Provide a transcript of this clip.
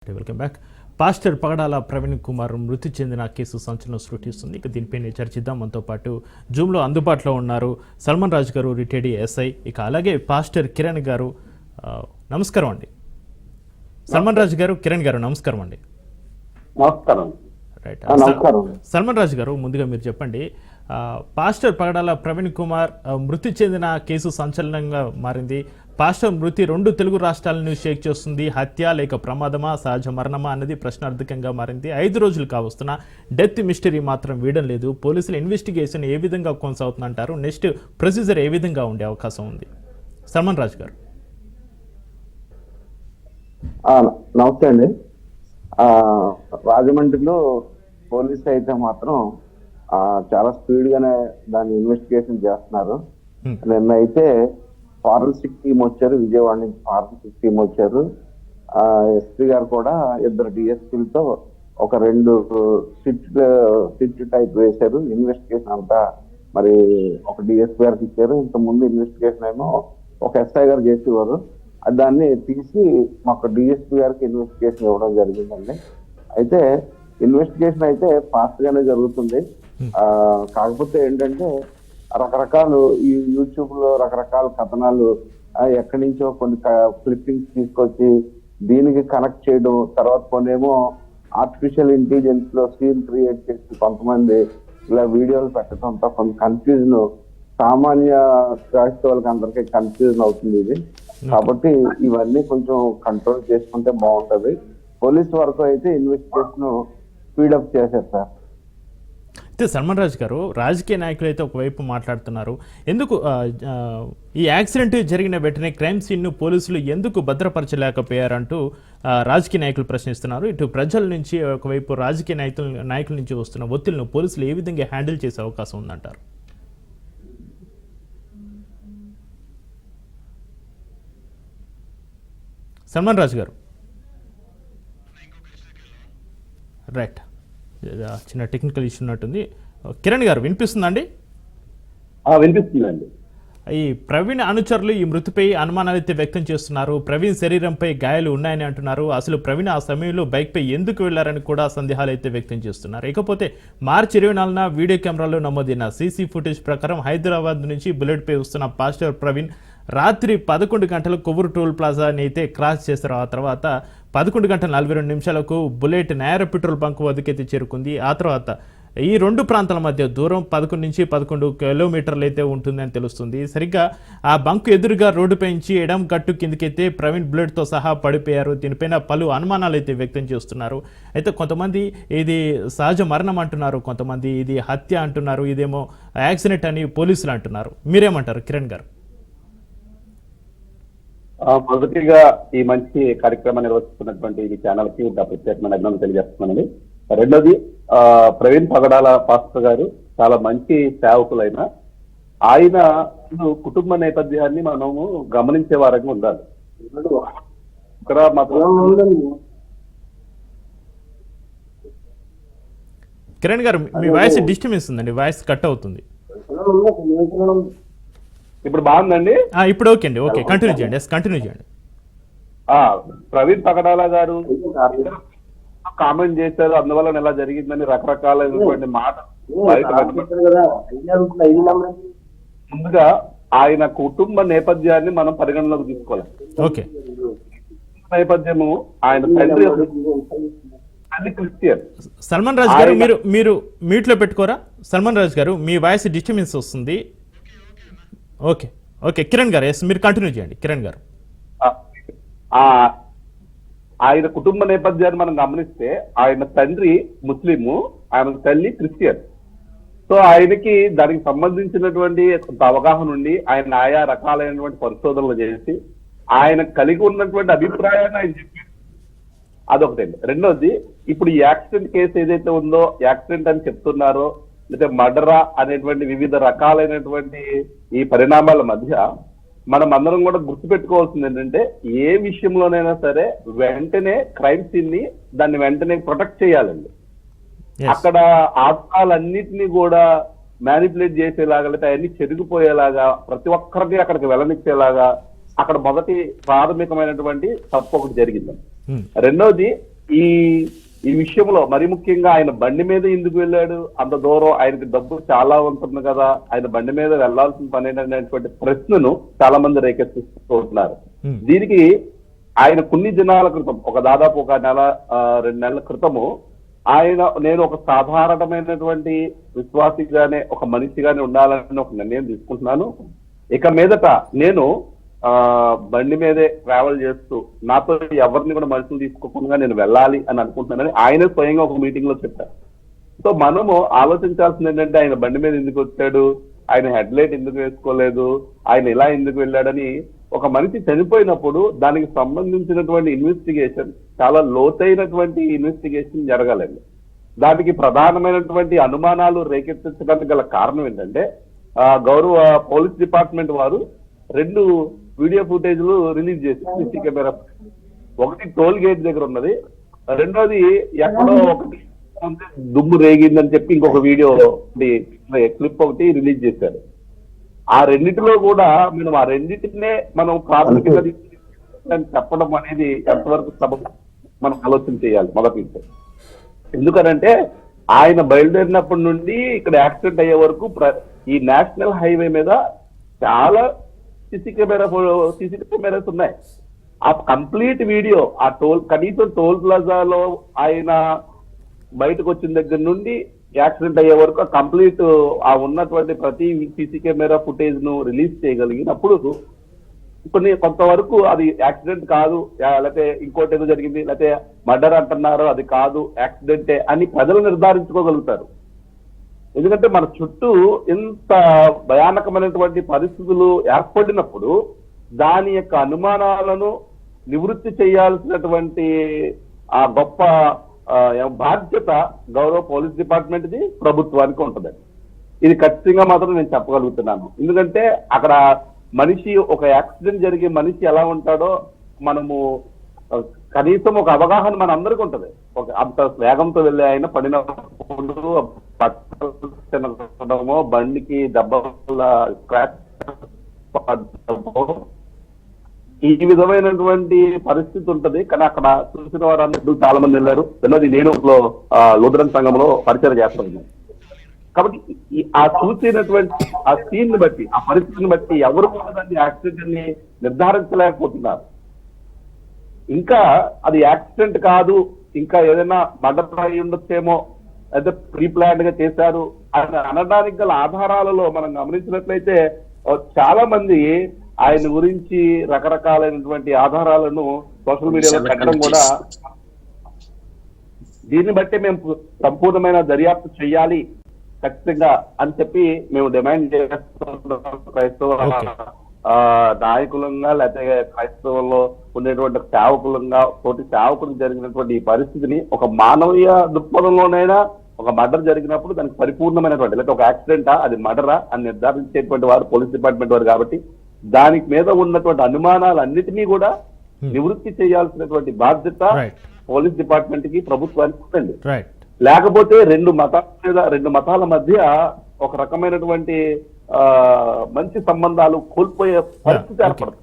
Welcome back. Pastor పగడాల ప్రవీణ్ కుమార్ మృతి చెందిన case సంచలనం సృష్టిస్తుంది. ఇక దీనిపైన చర్చిద్దాం. మనతో పాటు జూమ్లో అందుబాటులో ఉన్నారు సల్మాన్ రాజు గారు, రిటైర్డ్ ఎస్ఐ, ఇక అలాగే పాస్టర్ కిరణ్ గారు. నమస్కారం అండి. సల్మాన్ రాజు గారు, కిరణ్ గారు, నమస్కారం అండి. రైట్. సల్మాన్ రాజు గారు, ముందుగా మీరు చెప్పండి, పాస్టర్ పగడాల ప్రవీణ్ కుమార్ మృతి చెందిన కేసు సంచలనంగా మారింది. పాస్టర్ మృతి 2 తెలుగు రాష్ట్రాలను షేక్ చేస్తుంది. హత్య లేక ప్రమాదమా, సహజ మరణమా అన్నది ప్రశ్నార్థకంగా మారింది. 5 రోజులు కావస్తున్న డెత్ మిస్టరీ మాత్రం వీయడం లేదు. పోలీసుల ఇన్వెస్టిగేషన్ ఏ విధంగా కొనసాగుతుందంటారు? నెక్స్ట్ ప్రొసీజర్ ఏ విధంగా ఉండే అవకాశం ఉంది? సల్మాన్ రాజు గారు. నమస్తే అండి. రాజమండ్రిలో పోలీసు అయితే మాత్రం చాలా స్పీడ్ గానే దాన్ని ఇన్వెస్టిగేషన్ చేస్తున్నారు. నిన్న అయితే ఫారెన్సిక్ టీమ్ వచ్చారు, విజయవాడ నుంచి ఫారెన్సిక్ టీమ్ వచ్చారు. ఎస్పీ గారు కూడా 2 డిఎస్పీలతో ఒక 2 సిట్ టైప్ వేశారు. ఇన్వెస్టిగేషన్ అంతా మరి ఒక డిఎస్పీ గారికి ఇచ్చారు. ఇంత ముందు ఇన్వెస్టిగేషన్ ఏమో ఒక ఎస్ఐ గారు చేసేవారు. దాన్ని తీసి మాకు డిఎస్పీ గారికి ఇన్వెస్టిగేషన్ ఇవ్వడం జరిగిందండి. అయితే ఇన్వెస్టిగేషన్ అయితే ఫాస్ట్ గానే జరుగుతుంది. కాకపోతే ఏంటంటే రకరకాలు ఈ యూట్యూబ్ లో రకరకాల కథనాలు ఎక్కడి నుంచో కొన్ని క్లిప్పింగ్స్ తీసుకొచ్చి దీనికి కనెక్ట్ చేయడం, తర్వాత కొన్నేమో ఆర్టిఫిషియల్ ఇంటెలిజెన్స్ లో సీన్ క్రియేట్ చేసి కొంతమంది ఇలా వీడియోలు పెట్టడంతో కొంత కన్ఫ్యూజన్, సామాన్య క్రైస్తవులకి అందరికీ కన్ఫ్యూజన్ అవుతుంది ఇది. కాబట్టి ఇవన్నీ కొంచెం కంట్రోల్ చేసుకుంటే బాగుంటది. పోలీస్ వరకు అయితే ఇన్వెస్టిగేషన్ స్పీడప్ చేశారు సార్. అయితే సల్మాన్ రాజు గారు, రాజకీయ నాయకులు అయితే ఒకవైపు మాట్లాడుతున్నారు, ఎందుకు ఈ యాక్సిడెంట్ జరిగిన వెంటనే క్రైమ్ సీన్ను పోలీసులు ఎందుకు భద్రపరచలేకపోయారంటూ రాజకీయ నాయకులు ప్రశ్నిస్తున్నారు. ఇటు ప్రజల నుంచి ఒకవైపు రాజకీయ నాయకుల నుంచి వస్తున్న ఒత్తిళ్లను పోలీసులు ఏ విధంగా హ్యాండిల్ చేసే అవకాశం ఉందంటారు? సల్మాన్ రాజు గారు. రైట్, చిన్న టెక్నికల్ ఇష్యూ ఉన్నట్టుంది. కిరణ్ గారు, వినిపిస్తుందండి? వినిపిస్తుందండి. ఈ ప్రవీణ్ అనుచరులు ఈ మృతిపై అనుమానాలు అయితే వ్యక్తం చేస్తున్నారు. ప్రవీణ్ శరీరంపై గాయాలు ఉన్నాయని అంటున్నారు. అసలు ప్రవీణ్ ఆ సమయంలో బైక్పై ఎందుకు వెళ్లారని కూడా సందేహాలు అయితే వ్యక్తం చేస్తున్నారు. ఇకపోతే మార్చి 24న వీడియో కెమెరాలో నమోదైన సీసీ ఫుటేజ్ ప్రకారం హైదరాబాద్ నుంచి బుల్లెట్పై వస్తున్న పాస్టర్ ప్రవీణ్ రాత్రి 11 గంటలకు కొవ్వూరు టోల్ ప్లాజాని అయితే క్రాస్ చేశారు. ఆ తర్వాత 11:42 బుల్లెట్ నాయర పెట్రోల్ బంక్ వద్దకైతే చేరుకుంది. ఆ తర్వాత ఈ 2 ప్రాంతాల మధ్య దూరం 11 నుంచి 11 కిలోమీటర్లు అయితే ఉంటుందని తెలుస్తుంది. సరిగ్గా ఆ బంక్ ఎదురుగా రోడ్డుపై నుంచి ఎడం గట్టు కిందకైతే ప్రవీణ్ బుల్లెట్తో సహా పడిపోయారు. దీనిపైన పలు అనుమానాలు అయితే వ్యక్తం చేస్తున్నారు. అయితే కొంతమంది ఇది సహజ మరణం అంటున్నారు, కొంతమంది ఇది హత్య అంటున్నారు, ఇదేమో యాక్సిడెంట్ అని పోలీసులు అంటున్నారు. మీరేమంటారు కిరణ్ గారు? మొదటిగా ఈ మంచి కార్యక్రమాన్ని నిర్వహిస్తున్నటువంటి ఈ ఛానల్ కి ప్రత్యేకమైన అభినందనలు తెలియజేస్తున్నానండి. రెండోది, ప్రవీణ్ పగడాల పాస్టర్ గారు చాలా మంచి సేవకులైన ఆయన కుటుంబ నేపథ్యాన్ని మనము గమనించే వారంగా ఉండాలి. ఇక్కడ కిరణ్ గారు, మీ వాయిస్ డిస్టర్బెన్స్ ఉందండి, వాయిస్ కట్ అవుతుంది. ఇప్పుడు బాగుందండి? ఇప్పుడు ఓకే అండి. ఓకే, కంటిన్యూ చేయండి. కంటిన్యూ చేయండి. ప్రవీణ్ పగడాల గారు కామెంట్ చేశారు, అందువల్ల ఎలా జరిగిందని రకరకాలైనటువంటి మాటలు. ముందుగా ఆయన కుటుంబ నేపథ్యాన్ని మనం పరిగణలోకి తీసుకోవాలి. ఓకే, నేపథ్యము ఆయన తండ్రి క్రిస్టియన్. సల్మాన్ రాజు గారు, మీరు మ్యూట్ లో పెట్టుకోరా? సల్మాన్ రాజు గారు, మీ వాయిస్ డిస్టర్బెన్స్ వస్తుంది. ఓకే ఓకే, కిరణ్ గారు, ఎస్, మీరు కంటిన్యూ చేయండి. కిరణ్ గారు, ఆయన కుటుంబ నేపథ్యాన్ని మనం గమనిస్తే ఆయన తండ్రి ముస్లిము, ఆయన తల్లి క్రిస్టియన్. సో ఆయనకి దానికి సంబంధించినటువంటి అవగాహన ఉండి ఆయన ఆయా రకాలైనటువంటి పరిశోధనలు చేసి ఆయన కలిగి ఉన్నటువంటి అభిప్రాయాన్ని ఆయన చెప్పారు. అదొకటండి. రెండోది, ఇప్పుడు ఈ యాక్సిడెంట్ కేసు ఏదైతే ఉందో, యాక్సిడెంట్ అని చెప్తున్నారో లేదా మర్డరా అనేటువంటి వివిధ రకాలైనటువంటి ఈ పరిణామాల మధ్య మనం అందరం కూడా గుర్తుపెట్టుకోవాల్సింది ఏంటంటే, ఏ విషయంలోనైనా సరే వెంటనే క్రైమ్ సీన్ ని దాన్ని వెంటనే ప్రొటెక్ట్ చేయాలండి. అక్కడ ఆత్మాలన్నిటినీ కూడా మ్యానిపులేట్ చేసేలాగా, లేదా అవన్నీ చెరిగిపోయేలాగా, ప్రతి ఒక్కరికి అక్కడికి వెళ్ళనిచ్చేలాగా అక్కడ మొదటి ప్రాథమికమైనటువంటి తప్పు ఒకటి జరిగింది. రెండోది, ఈ ఈ విషయంలో మరి ముఖ్యంగా ఆయన బండి మీద ఎందుకు వెళ్ళాడు, అంత దూరం ఆయనకి డబ్బు చాలా ఉంటుంది కదా, ఆయన బండి మీద వెళ్లాల్సిన పని ఏంటనేటువంటి ప్రశ్నను చాలా మంది రేకెత్తిస్తూ ఉంటున్నారు. దీనికి ఆయన కొన్ని దినాల క్రితం, దాదాపు ఒక నెల 2 నెలల క్రితము నేను ఒక సాధారణమైనటువంటి విశ్వాసిగానే, ఒక మనిషిగానే ఉండాలని ఒక నిర్ణయం తీసుకుంటున్నాను. ఇక మీదట నేను బండి మీదే ట్రావెల్ చేస్తూ నాతో ఎవరిని కూడా మనుషులు తీసుకోకుండా నేను వెళ్ళాలి అని అనుకుంటున్నానని ఆయన స్వయంగా ఒక మీటింగ్ లో చెప్పారు. సో మనము ఆలోచించాల్సింది ఏంటంటే, ఆయన బండి మీద ఎందుకు వచ్చాడు, ఆయన హెడ్ లైట్ ఎందుకు వేసుకోలేదు, ఆయన ఇలా ఎందుకు వెళ్ళాడని. ఒక మనిషి చనిపోయినప్పుడు దానికి సంబంధించినటువంటి ఇన్వెస్టిగేషన్, చాలా లోతైనటువంటి ఇన్వెస్టిగేషన్ జరగాలండి. దానికి ప్రధానమైనటువంటి అనుమానాలు రేకెత్తించడానికి గల కారణం ఏంటంటే, గౌరవ పోలీస్ డిపార్ట్మెంట్ వారు 2 వీడియో ఫుటేజ్లు రిలీజ్ చేసి సీసీ కెమెరా, ఒకటి టోల్ గేట్ దగ్గర ఉన్నది, రెండోది ఎక్కడో ఒకటి దుమ్ము రేగిందని చెప్పి ఇంకొక వీడియో క్లిప్ ఒకటి రిలీజ్ చేశారు. ఆ రెండిటిలో కూడా మనం ఆ రెండింటినే మనం ప్రాథమికంగా చెప్పడం అనేది ఎంతవరకు సబబు మనం ఆలోచన చేయాలి మొదటి. ఎందుకనంటే ఆయన బయలుదేరినప్పటి నుండి ఇక్కడ యాక్సిడెంట్ అయ్యే వరకు ఈ నేషనల్ హైవే మీద చాలా సీసీ కెమెరాస్ ఉన్నాయి. ఆ కంప్లీట్ వీడియో, కనీసం టోల్ ప్లాజాలో ఆయన బయటకు వచ్చిన దగ్గర నుండి యాక్సిడెంట్ అయ్యే వరకు కంప్లీట్ ఉన్నటువంటి ప్రతి సీసీ కెమెరా ఫుటేజ్ ను రిలీజ్ చేయగలిగినప్పుడు కొంతవరకు అది యాక్సిడెంట్ కాదు, లేకపోతే ఇంకోటి ఏదో జరిగింది, లేకపోతే మర్డర్ అంటున్నారు, అది కాదు యాక్సిడెంటే అని ప్రజలు నిర్ధారించుకోగలుగుతారు. ఎందుకంటే మన చుట్టూ ఎంత భయానకమైనటువంటి పరిస్థితులు ఏర్పడినప్పుడు దాని యొక్క అనుమానాలను నివృత్తి చేయాల్సినటువంటి ఆ గొప్ప బాధ్యత గౌరవ పోలీస్ డిపార్ట్మెంట్ది, ప్రభుత్వానికి ఉంటుంది. ఇది ఖచ్చితంగా మాత్రం నేను చెప్పగలుగుతున్నాను. ఎందుకంటే అక్కడ మనిషి, ఒక యాక్సిడెంట్ జరిగే మనిషి ఎలా ఉంటాడో మనము కనీసం ఒక అవగాహన మన అందరికీ ఉంటది. అంత వేగంతో వెళ్ళి ఆయన పడినప్పుడు పట్టడమో, బండికి దెబ్బల స్క్రాచ్, ఈ విధమైనటువంటి పరిస్థితి ఉంటది. కానీ అక్కడ చూసిన వారు చాలా మంది వెళ్ళారు. రెండోది నేను లూథరన్ సంఘంలో పరిచయం చేస్తున్నాను కాబట్టి ఆ చూసినటువంటి ఆ సీన్ ని బట్టి, ఆ పరిస్థితిని బట్టి ఎవరు కూడా దాన్ని యాక్సిడెంట్ ని నిర్ధారించలేకపోతున్నారు. ఇంకా అది యాక్సిడెంట్ కాదు, ఇంకా ఏదైనా మర్డర్ అయి ఉండొచ్చేమో, అయితే ప్రీ ప్లాన్డ్ గా చేశారు అని అనడానికి గల ఆధారాలలో మనం గమనించినట్లయితే చాలా మంది ఆయన గురించి రకరకాలైనటువంటి ఆధారాలను సోషల్ మీడియాలో పెట్టడం కూడా, దీన్ని బట్టి మేము సంపూర్ణమైన దర్యాప్తు చేయాలి ఖచ్చితంగా అని చెప్పి మేము డిమాండ్ చేస్తున్నాం. క్రైస్తవ నాయకులంగా, లేకపోతే క్రైస్తవంలో ఉండేటువంటి సేవకులంగా, తోటి సేవకులకు జరిగినటువంటి ఈ పరిస్థితిని ఒక మానవీయ దృక్పథంలోనైనా, ఒక మర్డర్ జరిగినప్పుడు దానికి పరిపూర్ణమైనటువంటి, లేకపోతే ఒక యాక్సిడెంటా అది మర్డరా అని నిర్ధారించేటువంటి వారు పోలీస్ డిపార్ట్మెంట్ వారు. కాబట్టి దానికి మీద ఉన్నటువంటి అనుమానాలన్నిటినీ కూడా నివృత్తి చేయాల్సినటువంటి బాధ్యత పోలీస్ డిపార్ట్మెంట్ కి, ప్రభుత్వానికి ఉంటుంది. లేకపోతే రెండు మతాల మధ్య ఒక రకమైనటువంటి మంచి సంబంధాలు కోల్పోయే పరిస్థితి ఏర్పడుతుంది.